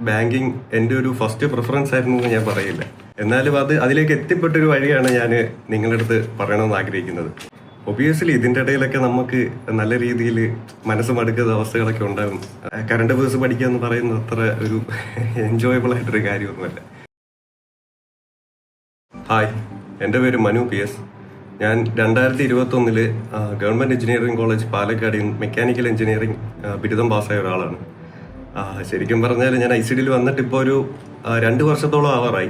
Banking എൻ്റെ ഒരു first preference ആയിരുന്നു എന്ന് ഞാൻ പറയില്ല. എന്നാലും അതിലേക്ക് എത്തിപ്പെട്ടൊരു വഴിയാണ് ഞാൻ നിങ്ങളുടെ അടുത്ത് പറയണമെന്ന് ആഗ്രഹിക്കുന്നത്. ഒബിയസ്ലി ഇതിൻ്റെ ഇടയിലൊക്കെ നമുക്ക് നല്ല രീതിയിൽ മനസ്സ് മടുക്കുന്ന അവസ്ഥകളൊക്കെ ഉണ്ടാകും. കറണ്ട് അഫയേഴ്സ് പഠിക്കുക എന്ന് പറയുന്നത് അത്ര ഒരു എൻജോയബിൾ ആയിട്ടൊരു കാര്യമൊന്നുമല്ല. ഹായ്, എൻ്റെ പേര് മനു PS. ഞാൻ 2021 government engineering college Palakkad mechanical engineering ബിരുദം പാസ്സായ ഒരാളാണ്. ശരിക്കും പറഞ്ഞാൽ ഞാൻ ICDയിൽ വന്നിട്ട് ഇപ്പോൾ ഒരു 2 വർഷത്തോളം ആവാറായി.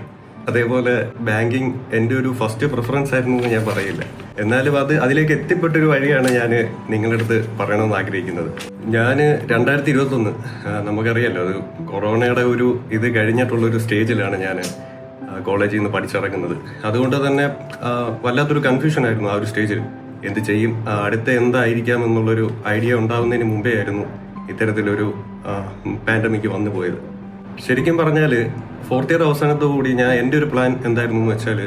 അതേപോലെ ബാങ്കിങ് എൻ്റെ ഒരു ഫസ്റ്റ് പ്രിഫറൻസ് ആയിരുന്നു എന്ന് ഞാൻ പറയില്ല. എന്നാലും അതിലേക്ക് എത്തിപ്പെട്ടൊരു വഴിയാണ് ഞാൻ നിങ്ങളുടെ അടുത്ത് പറയണമെന്ന് ആഗ്രഹിക്കുന്നത്. ഞാൻ 2021 നമുക്കറിയാലോ, അത് കൊറോണയുടെ ഒരു ഇത് കഴിഞ്ഞിട്ടുള്ളൊരു സ്റ്റേജിലാണ് ഞാൻ കോളേജിൽ നിന്ന് പഠിച്ചിറങ്ങുന്നത്. അതുകൊണ്ട് തന്നെ വല്ലാത്തൊരു കൺഫ്യൂഷൻ ആയിരുന്നു ആ ഒരു സ്റ്റേജിൽ. എന്ത് ചെയ്യും, അടുത്ത എന്തായിരിക്കാം എന്നുള്ളൊരു ഐഡിയ ഉണ്ടാകുന്നതിന് മുമ്പേ ആയിരുന്നു ഇത്തരത്തിലൊരു പാൻഡമിക് വന്നു പോയത്. ശരിക്കും പറഞ്ഞാൽ 4th ഇയർ അവസാനത്തോടുകൂടി എൻ്റെ ഒരു പ്ലാൻ എന്തായിരുന്നു എന്ന് വെച്ചാൽ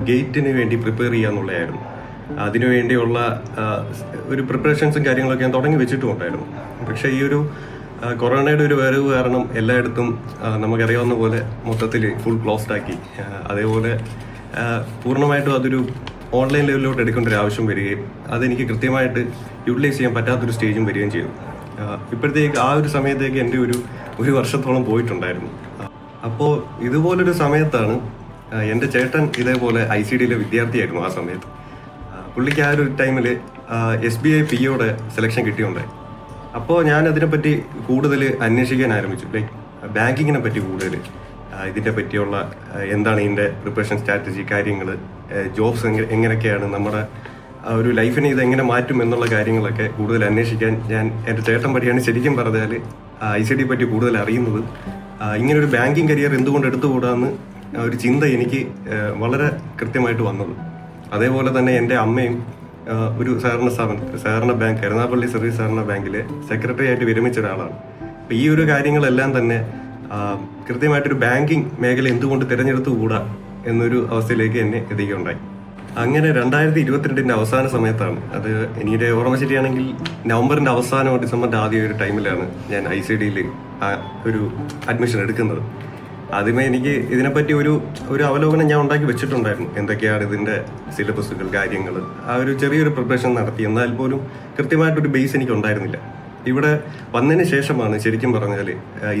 ഗേറ്റിന് വേണ്ടി പ്രിപ്പയർ ചെയ്യാന്നുള്ളതായിരുന്നു. അതിനുവേണ്ടിയുള്ള ഒരു പ്രിപ്പറേഷൻസും കാര്യങ്ങളൊക്കെ ഞാൻ തുടങ്ങി വെച്ചിട്ടുമുണ്ടായിരുന്നു. പക്ഷേ ഈ ഒരു കൊറോണയുടെ ഒരു വരവ് കാരണം എല്ലായിടത്തും നമുക്കറിയാവുന്ന പോലെ മൊത്തത്തിൽ ഫുൾ ക്ലോസ്ഡ് ആക്കി. അതേപോലെ പൂർണ്ണമായിട്ടും അതൊരു ഓൺലൈൻ ലെവലിലോട്ട് എടുക്കേണ്ട ഒരു ആവശ്യം വരികയും അതെനിക്ക് കൃത്യമായിട്ട് യൂട്ടിലൈസ് ചെയ്യാൻ പറ്റാത്തൊരു സ്റ്റേജും വരികയും ചെയ്തു. ഇപ്പോഴത്തേക്ക് ആ ഒരു സമയത്തേക്ക് എൻ്റെ ഒരു വർഷത്തോളം പോയിട്ടുണ്ടായിരുന്നു. അപ്പോൾ ഇതുപോലൊരു സമയത്താണ് എൻ്റെ ചേട്ടൻ ഇതേപോലെ ICDയിലെ വിദ്യാർത്ഥിയായിരുന്നു. ആ സമയത്ത് പുള്ളിക്ക് ആ ഒരു ടൈമിൽ SBI POയുടെ സെലക്ഷൻ കിട്ടിയുണ്ടായി. അപ്പോൾ ഞാൻ അതിനെപ്പറ്റി കൂടുതൽ അന്വേഷിക്കാൻ ആരംഭിച്ചു. ലൈക്ക് ബാങ്കിങ്ങിനെ പറ്റി കൂടുതൽ, ഇതിനെ പറ്റിയുള്ള എന്താണ് ഇതിൻ്റെ പ്രിപ്പറേഷൻ സ്ട്രാറ്റജി, കാര്യങ്ങൾ, ജോബ്സ് എങ്ങനെയൊക്കെയാണ് നമ്മുടെ ഒരു ലൈഫിനെ ഇത് എങ്ങനെ മാറ്റും എന്നുള്ള കാര്യങ്ങളൊക്കെ കൂടുതൽ അന്വേഷിക്കാൻ എൻ്റെ ചേട്ടൻ പറ്റിയാണ് ശരിക്കും പറഞ്ഞാൽ ICD പറ്റി കൂടുതൽ അറിയുന്നത്. ഇങ്ങനൊരു ബാങ്കിങ് കരിയർ എന്തുകൊണ്ട് എടുത്തുകൂടാന്ന് ഒരു ചിന്ത എനിക്ക് വളരെ കൃത്യമായിട്ട് വന്നത്. അതേപോലെ തന്നെ എൻ്റെ അമ്മയും ഒരു സഹകരണ ബാങ്ക്, കരുനാഗപ്പള്ളി സർവീസ് സഹകരണ ബാങ്കിലെ സെക്രട്ടറി ആയിട്ട് വിരമിച്ച ഒരാളാണ്. അപ്പോൾ ഈ ഒരു കാര്യങ്ങളെല്ലാം തന്നെ കൃത്യമായിട്ടൊരു ബാങ്കിങ് മേഖല എന്തുകൊണ്ട് തിരഞ്ഞെടുത്തുകൂടാ എന്നൊരു അവസ്ഥയിലേക്ക് എന്നെ എത്തിക്കുകയുണ്ടായി. അങ്ങനെ 2022 അവസാന സമയത്താണ്, അത് എനിക്ക് ഓർമ്മ ശരിയാണെങ്കിൽ നവംബറിന്റെ അവസാനമോ ഡിസംബറിന്റെ ആദ്യ ഒരു ടൈമിലാണ് ഞാൻ ICDയിൽ ഒരു അഡ്മിഷൻ എടുക്കുന്നത്. ആദ്യമേ എനിക്ക് ഇതിനെപ്പറ്റി ഒരു അവലോകനം ഞാൻ ഉണ്ടാക്കി വെച്ചിട്ടുണ്ടായിരുന്നു. എന്തൊക്കെയാണ് ഇതിന്റെ സിലബസുകൾ, കാര്യങ്ങൾ, ആ ഒരു ചെറിയൊരു പ്രിപ്പറേഷൻ നടത്തി. എന്നാൽ പോലും കൃത്യമായിട്ടൊരു ബേസ് എനിക്ക് ഉണ്ടായിരുന്നില്ല. ഇവിടെ വന്നതിന് ശേഷമാണ് ശരിക്കും പറഞ്ഞാൽ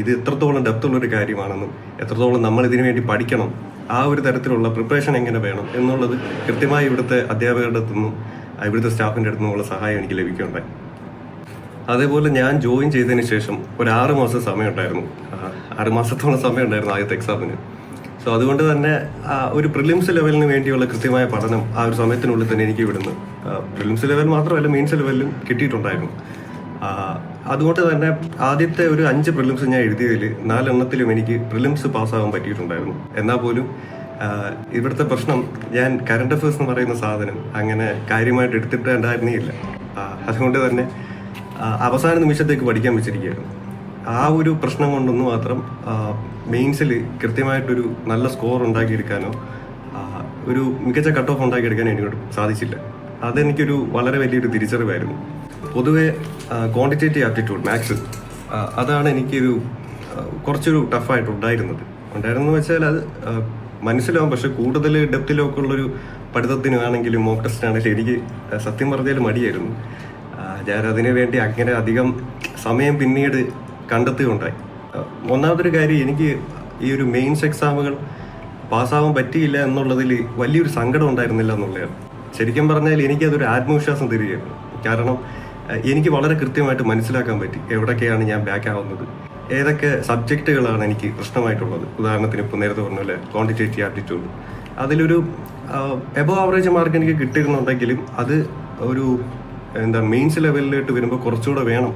ഇത് എത്രത്തോളം ഡെപ്തുള്ളൊരു കാര്യമാണെന്നും എത്രത്തോളം നമ്മൾ ഇതിനു വേണ്ടി പഠിക്കണം, ആ ഒരു തരത്തിലുള്ള പ്രിപ്പറേഷൻ എങ്ങനെ വേണം എന്നുള്ളത് കൃത്യമായി ഇവിടുത്തെ അധ്യാപകരുടെ അടുത്തുനിന്നും ഇവിടുത്തെ സ്റ്റാഫിൻ്റെ അടുത്തുനിന്നുള്ള സഹായം എനിക്ക് ലഭിക്കുകയുണ്ടായി. അതേപോലെ ഞാൻ ജോയിൻ ചെയ്തതിന് ശേഷം ഒരു 6 മാസം സമയം ഉണ്ടായിരുന്നു. 6 മാസത്തോളം സമയം ഉണ്ടായിരുന്നു ആദ്യത്തെ എക്സാമിന്. സോ അതുകൊണ്ട് തന്നെ ഒരു പ്രിലിംസ് ലെവലിന് വേണ്ടിയുള്ള കൃത്യമായ പഠനം ആ ഒരു സമയത്തിനുള്ളിൽ തന്നെ എനിക്ക് ഇവിടുന്ന് പ്രിലിംസ് ലെവൽ മാത്രമല്ല മെയിൻസ് ലെവലിലും കിട്ടിയിട്ടുണ്ടായിരുന്നു. അതുകൊണ്ട് തന്നെ ആദ്യത്തെ ഒരു 5 പ്രിലിംസ് ഞാൻ എഴുതിയതിൽ 4 എണ്ണത്തിലും എനിക്ക് പ്രിലിംസ് പാസ്സാകാൻ പറ്റിയിട്ടുണ്ടായിരുന്നു. എന്നാൽ പോലും ഇവിടുത്തെ പ്രശ്നം, ഞാൻ കറണ്ട് അഫയേഴ്സ് എന്ന് പറയുന്ന സാധനം അങ്ങനെ കാര്യമായിട്ട് എടുത്തിട്ടുണ്ടായിരുന്നില്ല. അതുകൊണ്ട് തന്നെ അവസാന നിമിഷത്തേക്ക് പഠിക്കാൻ വെച്ചിരിക്കുകയായിരുന്നു. ആ ഒരു പ്രശ്നം കൊണ്ടൊന്നും മാത്രം മെയിൻസിൽ കൃത്യമായിട്ടൊരു നല്ല സ്കോർ ഉണ്ടാക്കിയെടുക്കാനോ ഒരു മികച്ച കട്ട് ഓഫ് ഉണ്ടാക്കിയെടുക്കാനോ എനിക്കോട് സാധിച്ചില്ല. അതെനിക്കൊരു വളരെ വലിയൊരു തിരിച്ചറിവായിരുന്നു. പൊതുവെ ക്വാണ്ടിറ്റേറ്റീവ് ആപ്റ്റിറ്റ്യൂഡ്, മാത്സ്, അതാണ് എനിക്കൊരു കുറച്ചൊരു ഉണ്ടായിരുന്നെന്ന് വെച്ചാൽ അത് മനസ്സിലാവും. പക്ഷെ കൂടുതൽ ഡെപ്തിലൊക്കെ ഉള്ളൊരു പഠിത്തത്തിനാണെങ്കിലും മോക്ക് ടെസ്റ്റിനാണെങ്കിലും എനിക്ക് സത്യം പറഞ്ഞാൽ മടിയായിരുന്നു. ഞാൻ അതിനു വേണ്ടി അങ്ങനെ അധികം സമയം പിന്നീട് കണ്ടെത്തുകയുണ്ടായി. ഒന്നാമതൊരു കാര്യം, എനിക്ക് ഈ ഒരു മെയിൻസ് എക്സാമുകൾ പാസ്സാവാൻ പറ്റിയില്ല എന്നുള്ളതിൽ വലിയൊരു സങ്കടം ഉണ്ടായിരുന്നില്ല എന്നുള്ളതാണ്. ശരിക്കും പറഞ്ഞാൽ എനിക്കതൊരു ആത്മവിശ്വാസം തരികയായിരുന്നു. കാരണം എനിക്ക് വളരെ കൃത്യമായിട്ട് മനസ്സിലാക്കാൻ പറ്റി എവിടൊക്കെയാണ് ഞാൻ ബാക്ക് ആവുന്നത്, ഏതൊക്കെ സബ്ജക്റ്റുകളാണ് എനിക്ക് പ്രശ്നമായിട്ടുള്ളത്. ഉദാഹരണത്തിന് ഇപ്പോൾ നേരത്തെ പറഞ്ഞ പോലെ ക്വാണ്ടിറ്റേറ്റീവ് ആപ്റ്റിറ്റ്യൂഡ്, അതിലൊരു എബോവ് ആവറേജ് മാർക്ക് എനിക്ക് കിട്ടിയിരുന്നുണ്ടെങ്കിലും അത് ഒരു മെയിൻസ് ലെവലിലോട്ട് വരുമ്പോൾ കുറച്ചുകൂടെ വേണം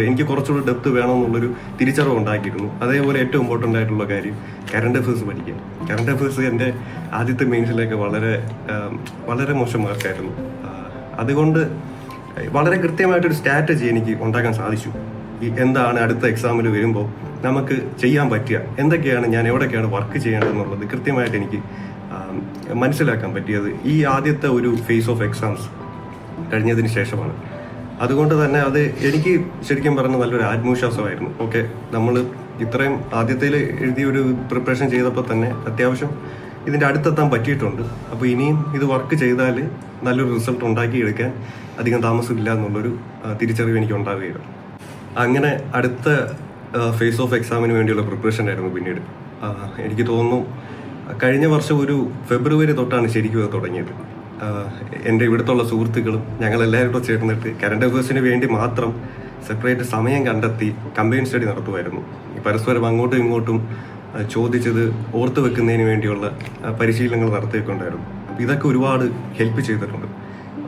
എനിക്ക് കുറച്ചുകൂടെ ഡെപ്ത് വേണം എന്നുള്ളൊരു തിരിച്ചറിവ് ഉണ്ടാക്കിയിരുന്നു. അതേപോലെ ഏറ്റവും ഇമ്പോർട്ടൻ്റ് ആയിട്ടുള്ള കാര്യം കറണ്ട് അഫയേഴ്സ് പഠിക്കുക. കറണ്ട് അഫയേഴ്സ് എൻ്റെ ആദ്യത്തെ മെയിൻസിലേക്ക് വളരെ മോശം മാർക്കായിരുന്നു. അതുകൊണ്ട് വളരെ കൃത്യമായിട്ടൊരു സ്ട്രാറ്റജി എനിക്ക് ഉണ്ടാക്കാൻ സാധിച്ചു. എന്താണ് അടുത്ത എക്സാമിൽ വരുമ്പോൾ നമുക്ക് ചെയ്യാൻ പറ്റുക, എന്തൊക്കെയാണ് ഞാൻ എവിടെയൊക്കെയാണ് വർക്ക് ചെയ്യേണ്ടതെന്നുള്ളത് കൃത്യമായിട്ട് എനിക്ക് മനസ്സിലാക്കാൻ പറ്റിയത് ഈ ആദ്യത്തെ ഒരു ഫേസ് ഓഫ് എക്സാംസ് കഴിഞ്ഞതിന് ശേഷമാണ്. അതുകൊണ്ട് തന്നെ അത് എനിക്ക് ശരിക്കും പറഞ്ഞ നല്ലൊരു ആത്മവിശ്വാസമായിരുന്നു. ഓക്കെ, നമ്മൾ ഇത്രയും ആദ്യത്തേൽ എഴുതിയൊരു പ്രിപ്പറേഷൻ ചെയ്തപ്പോൾ തന്നെ അത്യാവശ്യം ഇതിൻ്റെ അടുത്തെത്താൻ പറ്റിയിട്ടുണ്ട്. അപ്പോൾ ഇനിയും ഇത് വർക്ക് ചെയ്താൽ നല്ലൊരു റിസൾട്ട് ഉണ്ടാക്കിയെടുക്കാൻ അധികം താമസമില്ല എന്നുള്ളൊരു തിരിച്ചറിവ് എനിക്ക് ഉണ്ടാവുകയായിരുന്നു. അങ്ങനെ അടുത്ത ഫേസ് ഓഫ് എക്സാമിന് വേണ്ടിയുള്ള പ്രിപ്പറേഷൻ ആയിരുന്നു പിന്നീട്. എനിക്ക് തോന്നുന്നു കഴിഞ്ഞ വർഷം ഒരു ഫെബ്രുവരി തൊട്ടാണ് ശരിക്കും അത് തുടങ്ങിയത്. എൻ്റെ ഇവിടുത്തുള്ള സുഹൃത്തുക്കളും ഞങ്ങളെല്ലാവരും കൂടെ ചേർന്നിട്ട് കറണ്ട് അഫയേഴ്സിന് വേണ്ടി മാത്രം സെപ്പറേറ്റ് സമയം കണ്ടെത്തി കമ്പൈൻ സ്റ്റഡി നടത്തുമായിരുന്നു. പരസ്പരം അങ്ങോട്ടും ഇങ്ങോട്ടും ചോദിച്ചത് ഓർത്ത് വെക്കുന്നതിന് വേണ്ടിയുള്ള പരിശീലനങ്ങൾ നടത്തിയിട്ടുണ്ടായിരുന്നു. അപ്പോൾ ഇതൊക്കെ ഒരുപാട് ഹെൽപ്പ് ചെയ്തിട്ടുണ്ട്.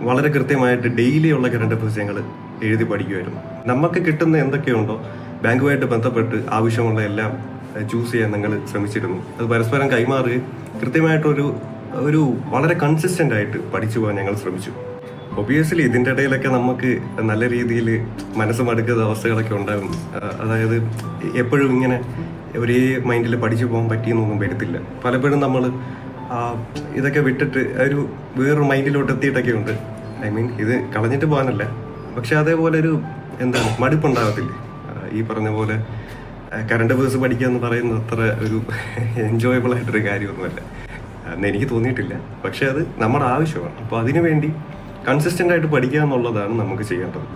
വളരെ കൃത്യമായിട്ട് ഡെയിലി ഉള്ള കറണ്ട് അഫയേഴ്സ് ഞങ്ങൾ എഴുതി പഠിക്കുമായിരുന്നു. നമുക്ക് കിട്ടുന്ന എന്തൊക്കെയുണ്ടോ ബാങ്കുമായിട്ട് ബന്ധപ്പെട്ട് ആവശ്യമുള്ള എല്ലാം ചൂസ് ചെയ്യാൻ ഞങ്ങൾ ശ്രമിച്ചിരുന്നു. അത് പരസ്പരം കൈമാറുകയും കൃത്യമായിട്ടൊരു വളരെ കൺസിസ്റ്റൻ്റ് ആയിട്ട് പഠിച്ചു പോകാൻ ഞങ്ങൾ ശ്രമിച്ചു. ഒബിയസ്ലി ഇതിൻ്റെ ഇടയിലൊക്കെ നമുക്ക് നല്ല രീതിയിൽ മനസ്സ് മടുക്കുന്ന അവസ്ഥകളൊക്കെ ഉണ്ടാകും. അതായത് എപ്പോഴും ഇങ്ങനെ ഒരേ മൈൻഡിൽ പഠിച്ചു പോകാൻ പറ്റിയെന്നൊന്നും വരത്തില്ല. പലപ്പോഴും നമ്മൾ ഇതൊക്കെ വിട്ടിട്ട് ഒരു വേറൊരു മൈൻഡിലോട്ട് എത്തിയിട്ടൊക്കെ ഉണ്ട്. ഐ മീൻ ഇത് കളഞ്ഞിട്ട് പോകാനല്ല, പക്ഷെ അതേപോലെ ഒരു മടുപ്പുണ്ടാകത്തില്ലേ. ഈ പറഞ്ഞ പോലെ കറണ്ട് അഫയേഴ്സ് പഠിക്കുക എന്ന് പറയുന്നത് അത്ര ഒരു എൻജോയബിൾ ആയിട്ടൊരു കാര്യമൊന്നുമല്ല എന്ന് എനിക്ക് തോന്നിയിട്ടില്ല. പക്ഷെ അത് നമ്മുടെ ആവശ്യമാണ്. അപ്പോൾ അതിനു വേണ്ടി കൺസിസ്റ്റൻ്റ് ആയിട്ട് പഠിക്കുക എന്നുള്ളതാണ് നമുക്ക് ചെയ്യേണ്ടത്.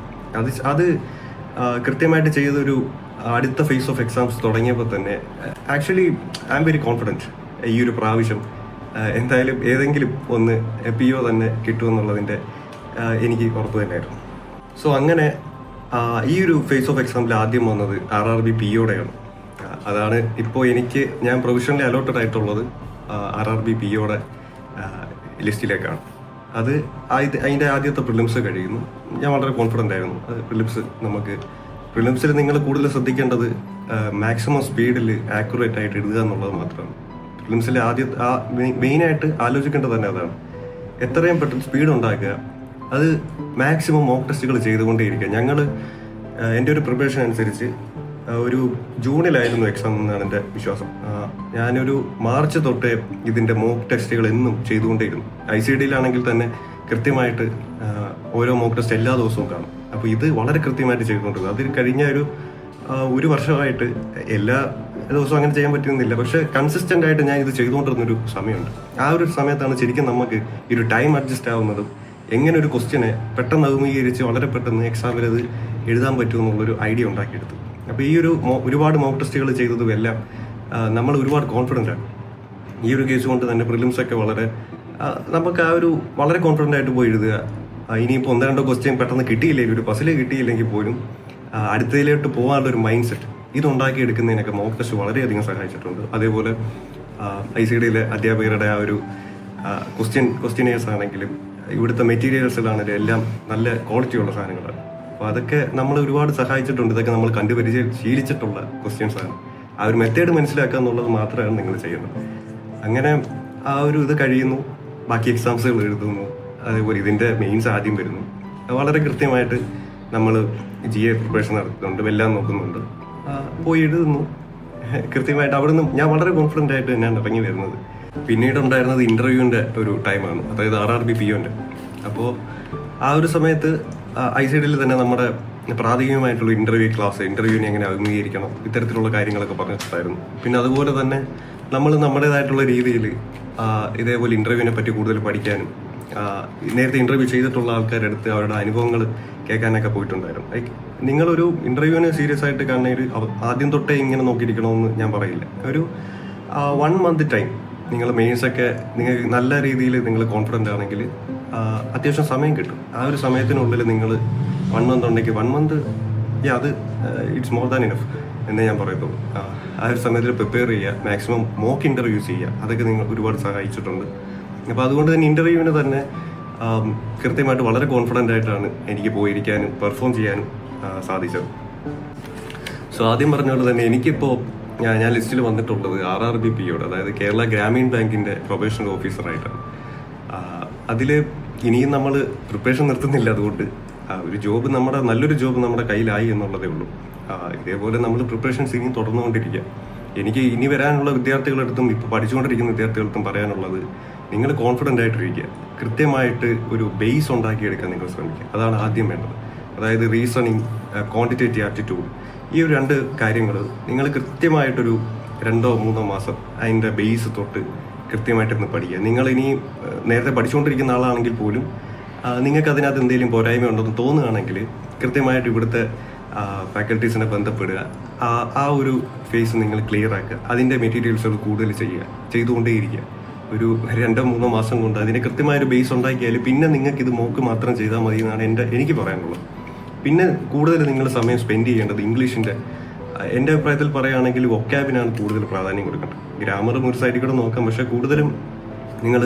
അത് കൃത്യമായിട്ട് ചെയ്തൊരു അടുത്ത ഫേസ് ഓഫ് എക്സാംസ് തുടങ്ങിയപ്പോൾ തന്നെ actually I am very confident ഈ ഒരു പ്രാവശ്യം എന്തായാലും ഏതെങ്കിലും ഒന്ന് PO തന്നെ കിട്ടുമെന്നുള്ളതിൻ്റെ എനിക്ക് ഉറപ്പ് തന്നെയായിരുന്നു. സോ അങ്ങനെ ഈ ഒരു ഫേസ് ഓഫ് എക്സാമിൽ ആദ്യം വന്നത് RRB POയുടെയാണ്. അതാണ് ഇപ്പോൾ ഞാൻ പ്രൊവിഷണലി അലോട്ടഡ് ആയിട്ടുള്ളത് RRB POയുടെ ലിസ്റ്റിലേക്കാണ്. അതിൻ്റെ ആദ്യത്തെ പ്രിലിംസ് കഴിയുന്നു. ഞാൻ വളരെ കോൺഫിഡൻ്റ് ആയിരുന്നു. പ്രിലിംസിൽ നിങ്ങൾ കൂടുതൽ ശ്രദ്ധിക്കേണ്ടത് മാക്സിമം സ്പീഡിൽ ആക്യുറേറ്റ് ആയിട്ട് എഴുതുക എന്നുള്ളത് മാത്രമാണ്. പ്രിലിംസിൽ മെയിനായിട്ട് ആലോചിക്കേണ്ടത് തന്നെ അതാണ്. എത്രയും പെട്ടെന്ന് സ്പീഡ് ഉണ്ടാക്കുക, അത് മാക്സിമം മോക്ക് ടെസ്റ്റുകൾ ചെയ്തുകൊണ്ടേയിരിക്കുക. എൻ്റെ ഒരു പ്രിപ്പറേഷൻ അനുസരിച്ച് ഒരു ജൂണിലായിരുന്നു എക്സാം എന്നാണ് എൻ്റെ വിശ്വാസം. ഞാനൊരു മാർച്ച് തൊട്ടേ ഇതിൻ്റെ മോക്ക് ടെസ്റ്റുകൾ എന്നും ചെയ്തുകൊണ്ടേയിരുന്നു. ICDയിലാണെങ്കിൽ തന്നെ കൃത്യമായിട്ട് ഓരോ മോക്ക് ടെസ്റ്റ് എല്ലാ ദിവസവും കാണും. അപ്പോൾ ഇത് വളരെ കൃത്യമായിട്ട് ചെയ്തുകൊണ്ടിരുന്നത്. അതിൽ കഴിഞ്ഞ ഒരു വർഷമായിട്ട് എല്ലാ ദിവസവും അങ്ങനെ ചെയ്യാൻ പറ്റുന്നില്ല, പക്ഷെ കൺസിസ്റ്റൻ്റ് ആയിട്ട് ഞാൻ ഇത് ചെയ്തുകൊണ്ടിരുന്നൊരു സമയമുണ്ട്. ആ ഒരു സമയത്താണ് ശരിക്കും നമുക്ക് ഈ ഒരു ടൈം അഡ്ജസ്റ്റ് ആവുന്നതും എങ്ങനെ ഒരു ക്വസ്റ്റ്യനെ പെട്ടെന്ന് അഭിമുഖീകരിച്ച് വളരെ പെട്ടെന്ന് എക്സാമിൽ അത് എഴുതാൻ പറ്റുമെന്നുള്ളൊരു ഐഡിയ ഉണ്ടാക്കിയെടുത്തു. അപ്പോൾ ഈ ഒരുപാട് മോക്ക് ടെസ്റ്റുകൾ ചെയ്തതും എല്ലാം നമ്മൾ ഒരുപാട് കോൺഫിഡൻ്റ് ആണ്. ഈ ഒരു കേസ് കൊണ്ട് തന്നെ പ്രിലിംസൊക്കെ നമുക്ക് വളരെ കോൺഫിഡൻ്റ് ആയിട്ട് പോയി എഴുതുക. ഇനിയിപ്പോൾ 1-2 ക്വസ്റ്റ്യൻ പെട്ടെന്ന് കിട്ടിയില്ലെങ്കിൽ, ഒരു പസിൽ കിട്ടിയില്ലെങ്കിൽ പോലും അടുത്തതിലോട്ട് പോകാനുള്ളൊരു മൈൻഡ് സെറ്റ് ഇതുണ്ടാക്കിയെടുക്കുന്നതിനൊക്കെ മോക്ക് ടെസ്റ്റ് വളരെയധികം സഹായിച്ചിട്ടുണ്ട്. അതേപോലെ ICDയിലെ അധ്യാപകരുടെ ആ ഒരു ക്വസ്റ്റ്യനേഴ്സ് ആണെങ്കിലും ഇവിടുത്തെ മെറ്റീരിയൽസിലാണെങ്കിലും എല്ലാം നല്ല ക്വാളിറ്റിയുള്ള സാധനങ്ങളാണ്. അപ്പോൾ അതൊക്കെ നമ്മൾ ഒരുപാട് സഹായിച്ചിട്ടുണ്ട്. ഇതൊക്കെ നമ്മൾ ശീലിച്ചിട്ടുള്ള ക്വസ്റ്റ്യൻസ് ആണ്. ആ ഒരു മെത്തേഡ് മനസ്സിലാക്കുക എന്നുള്ളത് മാത്രമാണ് നിങ്ങൾ ചെയ്യുന്നത്. അങ്ങനെ ഇത് കഴിയുന്നു, ബാക്കി എക്സാംസുകൾ എഴുതുന്നു. അതേപോലെ ഇതിൻ്റെ മെയിൻസ് ആദ്യം വരുന്നു. വളരെ കൃത്യമായിട്ട് നമ്മൾ GA പ്രിപ്പറേഷൻ നടത്തുന്നുണ്ട്, എല്ലാം നോക്കുന്നുണ്ട്, പോയി എഴുതുന്നു കൃത്യമായിട്ട്. അവിടുന്ന് ഞാൻ വളരെ കോൺഫിഡൻ്റ് ആയിട്ട് തന്നെയാണ് ഇറങ്ങി വരുന്നത്. പിന്നീട് ഉണ്ടായിരുന്നത് ഇൻ്റർവ്യൂവിൻ്റെ ഒരു ടൈമാണ്, അതായത് RRB POൻ്റെ. അപ്പോൾ ആ ഒരു സമയത്ത് ICDയിൽ തന്നെ നമ്മുടെ പ്രാഥമികമായിട്ടുള്ള ഇൻ്റർവ്യൂവിനെ എങ്ങനെ അഭിമുഖീകരിക്കണം, ഇത്തരത്തിലുള്ള കാര്യങ്ങളൊക്കെ പറഞ്ഞിട്ടുണ്ടായിരുന്നു. പിന്നെ അതുപോലെ തന്നെ നമ്മൾ നമ്മുടേതായിട്ടുള്ള രീതിയിൽ ഇതേപോലെ ഇൻ്റർവ്യൂവിനെ പറ്റി കൂടുതൽ പഠിക്കാനും നേരത്തെ ഇൻ്റർവ്യൂ ചെയ്തിട്ടുള്ള ആൾക്കാരുടെ അടുത്ത് അവരുടെ അനുഭവങ്ങൾ കേൾക്കാനൊക്കെ പോയിട്ടുണ്ടായിരുന്നു. നിങ്ങളൊരു ഇൻ്റർവ്യൂവിനെ സീരിയസ് ആയിട്ട് കാണണമെങ്കിൽ ആദ്യം തൊട്ടേ ഇങ്ങനെ നോക്കിയിരിക്കണമെന്ന് ഞാൻ പറയില്ല. ഒരു 1 month ടൈം നിങ്ങൾ മെയിൻസൊക്കെ നിങ്ങൾക്ക് നല്ല രീതിയിൽ നിങ്ങൾ കോൺഫിഡൻ്റ് ആണെങ്കിൽ അത്യാവശ്യം സമയം കിട്ടും. ആ ഒരു സമയത്തിനുള്ളിൽ നിങ്ങൾ 1 month ഉണ്ടെങ്കിൽ 1 month അത് ഇറ്റ്സ് മോർ ദാൻ ഇനഫ് എന്നേ ഞാൻ പറയത്തുള്ളൂ. ആ ഒരു സമയത്തിൽ പ്രിപ്പയർ ചെയ്യുക, മാക്സിമം മോക്ക് ഇൻ്റർവ്യൂസ് ചെയ്യുക, അതൊക്കെ നിങ്ങൾ ഒരുപാട് സഹായിച്ചിട്ടുണ്ട്. അപ്പോൾ അതുകൊണ്ട് തന്നെ ഇൻ്റർവ്യൂവിന് തന്നെ കൃത്യമായിട്ട് വളരെ കോൺഫിഡൻ്റ് ആയിട്ടാണ് എനിക്ക് പോയിരിക്കാനും പെർഫോം ചെയ്യാനും സാധിച്ചത്. സോ ആദ്യം പറഞ്ഞ പോലെ തന്നെ എനിക്കിപ്പോൾ ഞാൻ ലിസ്റ്റിൽ വന്നിട്ടുള്ളത് RRB POയുടെ, അതായത് കേരള ഗ്രാമീൺ ബാങ്കിൻ്റെ പ്രൊബേഷണൽ ഓഫീസറായിട്ടാണ്. അതിൽ ഇനിയും നമ്മൾ പ്രിപ്പറേഷൻ നിർത്തുന്നില്ല. അതുകൊണ്ട് ഒരു നല്ലൊരു ജോബ് നമ്മുടെ കയ്യിലായി എന്നുള്ളതേ ഉള്ളൂ. ഇതേപോലെ നമ്മൾ പ്രിപ്പറേഷൻസ് ഇനിയും തുടർന്നുകൊണ്ടിരിക്കുക. എനിക്ക് ഇനി വരാനുള്ള വിദ്യാർത്ഥികളെടുത്തും ഇപ്പോൾ പഠിച്ചുകൊണ്ടിരിക്കുന്ന വിദ്യാർത്ഥികളെടുത്തും പറയാനുള്ളത്, നിങ്ങൾ കോൺഫിഡൻ്റ് ആയിട്ടിരിക്കുക. കൃത്യമായിട്ട് ഒരു ബേസ് ഉണ്ടാക്കിയെടുക്കാൻ നിങ്ങൾ ശ്രമിക്കുക. അതാണ് ആദ്യം വേണ്ടത്. അതായത് റീസണിങ്, ക്വാണ്ടിറ്റേറ്റീവ് ആപ്റ്റിറ്റ്യൂഡ്, ഈ ഒരു 2 കാര്യങ്ങൾ നിങ്ങൾ കൃത്യമായിട്ടൊരു 2-3 മാസം അതിൻ്റെ ബേസ് തൊട്ട് കൃത്യമായിട്ടിരുന്ന് പഠിക്കുക. നിങ്ങൾ ഇനി നേരത്തെ പഠിച്ചുകൊണ്ടിരിക്കുന്ന ആളാണെങ്കിൽ പോലും നിങ്ങൾക്ക് അതിനകത്ത് എന്തെങ്കിലും പോരായ്മ ഉണ്ടെന്ന് തോന്നുകയാണെങ്കിൽ കൃത്യമായിട്ട് ഇവിടുത്തെ ഫാക്കൽറ്റീസിനെ ബന്ധപ്പെടുക. ആ ഒരു ഫേസ് നിങ്ങൾ ക്ലിയർ ആക്കുക. അതിൻ്റെ മെറ്റീരിയൽസുകൾ കൂടുതൽ ചെയ്യുക, ചെയ്തുകൊണ്ടേയിരിക്കുക. ഒരു 2-3 മാസം കൊണ്ട് അതിന് കൃത്യമായൊരു ബേസ് ഉണ്ടാക്കിയാൽ പിന്നെ നിങ്ങൾക്ക് ഇത് മോക്ക് മാത്രം ചെയ്താൽ മതി എന്നാണ് എനിക്ക് പറയാനുള്ളത്. പിന്നെ കൂടുതൽ നിങ്ങൾ സമയം സ്പെൻഡ് ചെയ്യേണ്ടത് ഇംഗ്ലീഷിൻ്റെ, എൻ്റെ അഭിപ്രായത്തിൽ പറയുകയാണെങ്കിൽ വൊക്കാബിനാണ് കൂടുതൽ പ്രാധാന്യം കൊടുക്കേണ്ടത്. ഗ്രാമറും ഒരു സൈഡിൽ കൂടെ നോക്കാം, പക്ഷേ കൂടുതലും നിങ്ങൾ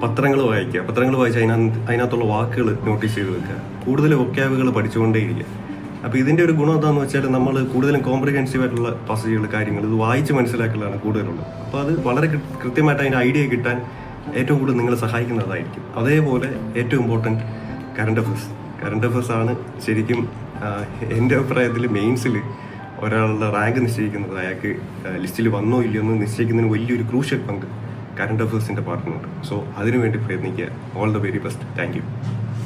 പത്രങ്ങൾ വായിക്കുക. പത്രങ്ങൾ വായിച്ച് അതിനകത്തുള്ള വാക്കുകൾ നോട്ടീസ് ചെയ്ത് വെക്കുക. കൂടുതൽ വൊക്കാബുകൾ പഠിച്ചുകൊണ്ടേയിരിക്കുക. അപ്പോൾ ഇതിൻ്റെ ഒരു ഗുണം എന്താണെന്ന് വെച്ചാൽ നമ്മൾ കൂടുതലും കോംപ്രിഹെൻസീവ് ആയിട്ടുള്ള പാസേജുകൾ, കാര്യങ്ങൾ ഇത് വായിച്ച് മനസ്സിലാക്കലാണ് കൂടുതലുള്ളത്. അപ്പോൾ അത് വളരെ കൃത്യമായിട്ട് അതിൻ്റെ ഐഡിയ കിട്ടാൻ ഏറ്റവും കൂടുതൽ നിങ്ങളെ സഹായിക്കുന്നതായിരിക്കും. അതേപോലെ ഏറ്റവും ഇമ്പോർട്ടൻറ്റ് കറണ്ട് അഫേഴ്സ് ആണ് ശരിക്കും എൻ്റെ അഭിപ്രായത്തിൽ മെയിൻസിൽ ഒരാളുടെ റാങ്ക് നിശ്ചയിക്കുന്നത്. അയാൾക്ക് ലിസ്റ്റിൽ വന്നോ ഇല്ലയോ എന്ന് നിശ്ചയിക്കുന്നതിന് വലിയൊരു ക്രൂഷ്യൽ പങ്ക് കറണ്ട് അഫേഴ്സിൻ്റെ പാർട്ടിനുണ്ട്. സോ അതിനുവേണ്ടി പ്രയത്നിക്കുക. All the very best. Thank U.